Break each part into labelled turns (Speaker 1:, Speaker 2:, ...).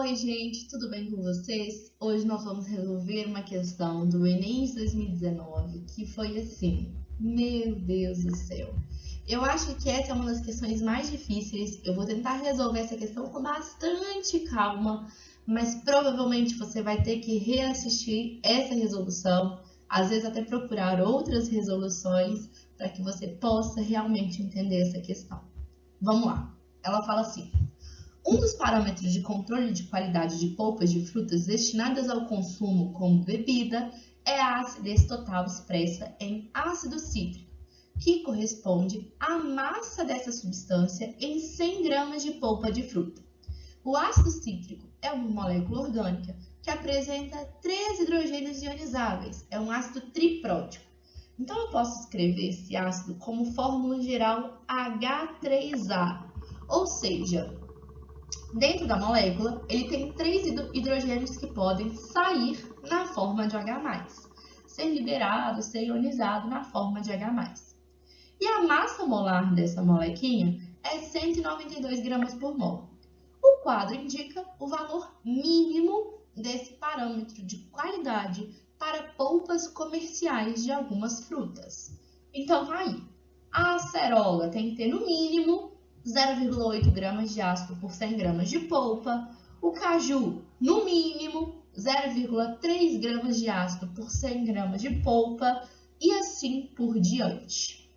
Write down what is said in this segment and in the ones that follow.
Speaker 1: Oi, gente, tudo bem com vocês? Hoje nós vamos resolver uma questão do Enem de 2019 que foi assim, meu Deus do céu. Eu acho que essa é uma das questões mais difíceis. Eu vou tentar resolver essa questão com bastante calma, mas provavelmente você vai ter que reassistir essa resolução, às vezes até procurar outras resoluções para que você possa realmente entender essa questão. Vamos lá. Ela fala assim: um dos parâmetros de controle de qualidade de polpas de frutas destinadas ao consumo como bebida é a acidez total expressa em ácido cítrico, que corresponde à massa dessa substância em 100 gramas de polpa de fruta. O ácido cítrico é uma molécula orgânica que apresenta 3 hidrogênios ionizáveis, é um ácido triprótico. Então eu posso escrever esse ácido como fórmula geral H3A, ou seja, dentro da molécula, ele tem 3 hidrogênios que podem sair na forma de H+, ser liberado, ser ionizado na forma de H+. E a massa molar dessa molequinha é 192 gramas por mol. O quadro indica o valor mínimo desse parâmetro de qualidade para polpas comerciais de algumas frutas. Então, tá aí. A acerola tem que ter no mínimo 0,8 gramas de ácido por 100 gramas de polpa. O caju, no mínimo, 0,3 gramas de ácido por 100 gramas de polpa e assim por diante.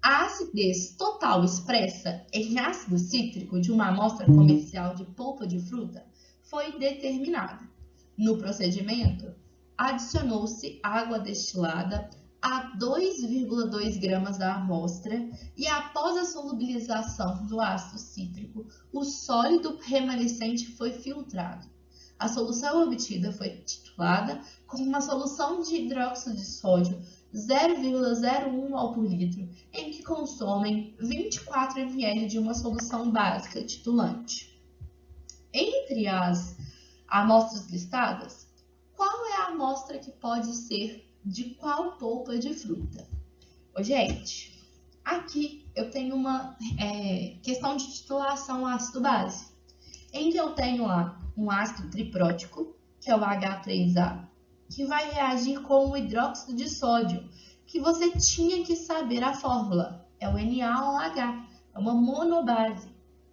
Speaker 1: A acidez total expressa em ácido cítrico de uma amostra comercial de polpa de fruta foi determinada. No procedimento, adicionou-se água destilada a 2,2 gramas da amostra e após a solubilização do ácido cítrico, o sólido remanescente foi filtrado. A solução obtida foi titulada com uma solução de hidróxido de sódio 0,01 mol por litro, em que consomem 24 ml de uma solução básica titulante. Entre as amostras listadas, qual é a amostra que pode ser de qual polpa de fruta? Gente, aqui eu tenho uma questão de titulação ácido-base, em que eu tenho lá um ácido triprótico, que é o H3A, que vai reagir com o hidróxido de sódio, que você tinha que saber a fórmula, é o NaOH, é uma monobase,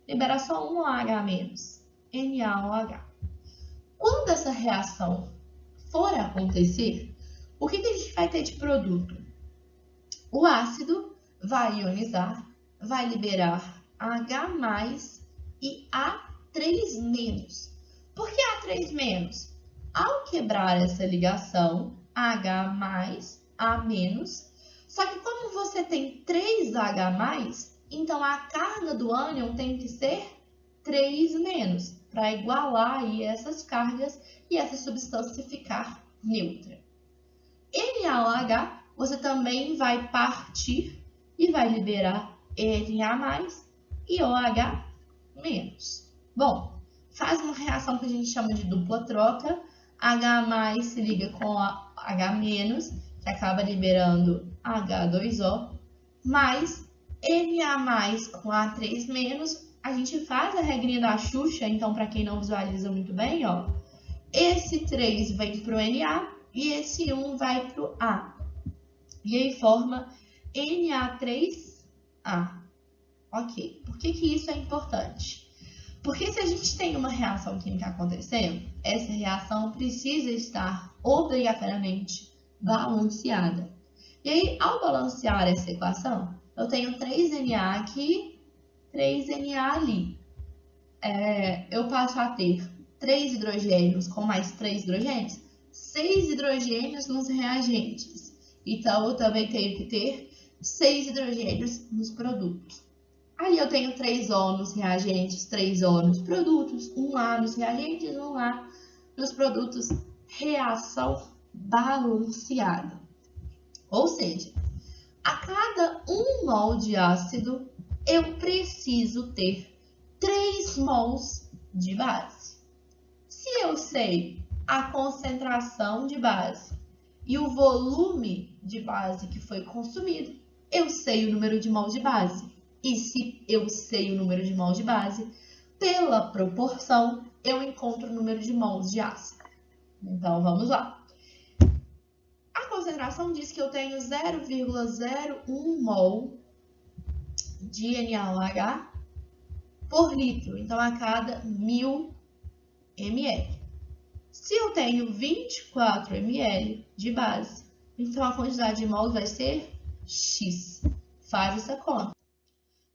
Speaker 1: libera só um OH-, NaOH. Quando essa reação for acontecer, o que a gente vai ter de produto? O ácido vai ionizar, vai liberar H+ e A3-. Por que A3-? Ao quebrar essa ligação, H+, A-, só que como você tem 3H+, então a carga do ânion tem que ser 3-, para igualar aí essas cargas e essa substância ficar neutra. NaOH, você também vai partir e vai liberar Na+ e OH-. Bom, faz uma reação que a gente chama de dupla troca. H+ se liga com H-, que acaba liberando H2O, mais Na+ com A3-, a gente faz a regrinha da Xuxa, então para quem não visualiza muito bem, ó, esse 3 vem para o Na e esse 1 vai para o A. E aí forma Na3A. Ok, por que isso é importante? Porque se a gente tem uma reação química acontecendo, essa reação precisa estar obrigatoriamente balanceada. E aí, ao balancear essa equação, eu tenho 3Na aqui, 3Na ali. Eu passo a ter 3 hidrogênios com mais 3 hidrogênios, 6 hidrogênios nos reagentes. Então, eu também tenho que ter 6 hidrogênios nos produtos. Ali eu tenho 3O nos reagentes, 3O nos produtos, 1A nos reagentes, 1A nos produtos. Reação balanceada. Ou seja, a cada 1 mol de ácido, eu preciso ter 3 mols de base. Se eu sei a concentração de base e o volume de base que foi consumido, eu sei o número de mols de base. E se eu sei o número de mols de base, pela proporção, eu encontro o número de mols de ácido. Então, vamos lá. A concentração diz que eu tenho 0,01 mol de NaOH por litro, então a cada 1000 ml. Se eu tenho 24 ml de base, então a quantidade de mols vai ser X. Faz essa conta.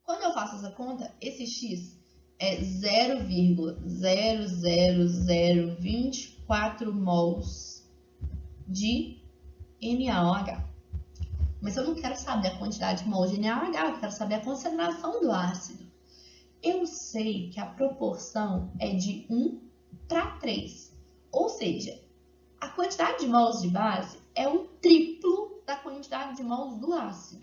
Speaker 1: Quando eu faço essa conta, esse X é 0,00024 mols de NaOH. Mas eu não quero saber a quantidade de mols de NaOH, eu quero saber a concentração do ácido. Eu sei que a proporção é de 1 para 3. Ou seja, a quantidade de mols de base é o triplo da quantidade de mols do ácido.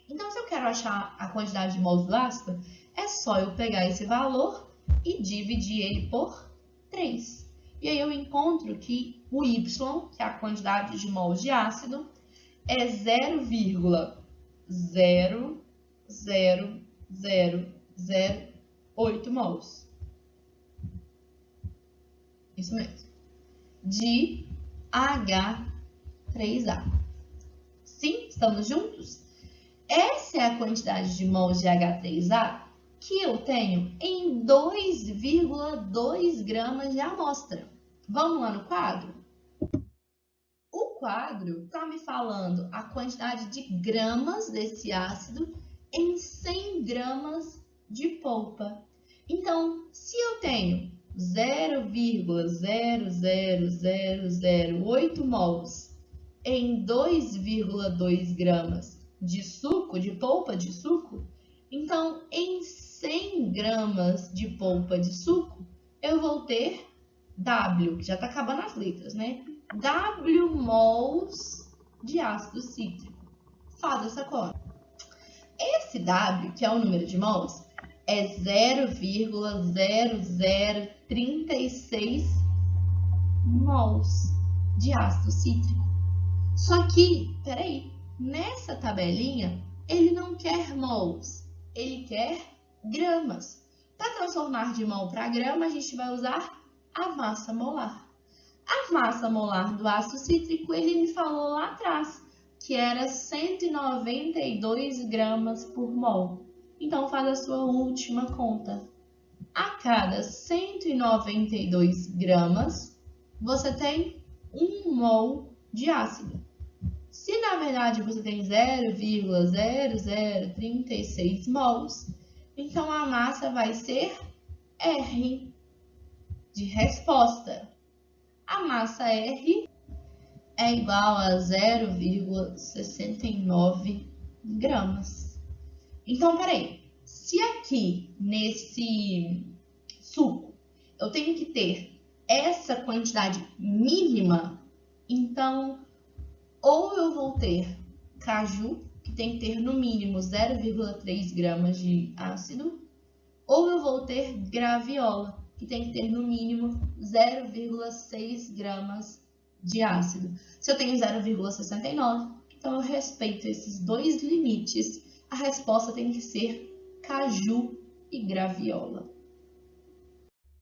Speaker 1: Então, se eu quero achar a quantidade de mols do ácido, é só eu pegar esse valor e dividir ele por 3. E aí eu encontro que o Y, que é a quantidade de mols de ácido, é 0,00008 mols. Isso mesmo. De H3A. Sim, estamos juntos? Essa é a quantidade de mols de H3A que eu tenho em 2,2 gramas de amostra. Vamos lá no quadro? O quadro está me falando a quantidade de gramas desse ácido em 100 gramas de polpa. Então, se eu tenho 0,00008 mols em 2,2 gramas de suco, de polpa de suco, então em 100 gramas de polpa de suco, eu vou ter W, que já está acabando as letras, né? W mols de ácido cítrico. Faz essa conta. Esse W, que é o número de mols, é 0,0036 mols de ácido cítrico. Só que, peraí, nessa tabelinha, ele não quer mols, ele quer gramas. Para transformar de mol para grama, a gente vai usar a massa molar. A massa molar do ácido cítrico, ele me falou lá atrás, que era 192 gramas por mol. Então, faz a sua última conta. A cada 192 gramas, você tem 1 mol de ácido. Se, na verdade, você tem 0,0036 mols, então a massa vai ser R de resposta. A massa R é igual a 0,69 gramas. Então, peraí. Se aqui, nesse suco, eu tenho que ter essa quantidade mínima, então, ou eu vou ter caju, que tem que ter no mínimo 0,3 gramas de ácido, ou eu vou ter graviola, que tem que ter no mínimo 0,6 gramas de ácido. Se eu tenho 0,69, então eu respeito esses dois limites. A resposta tem que ser caju e graviola.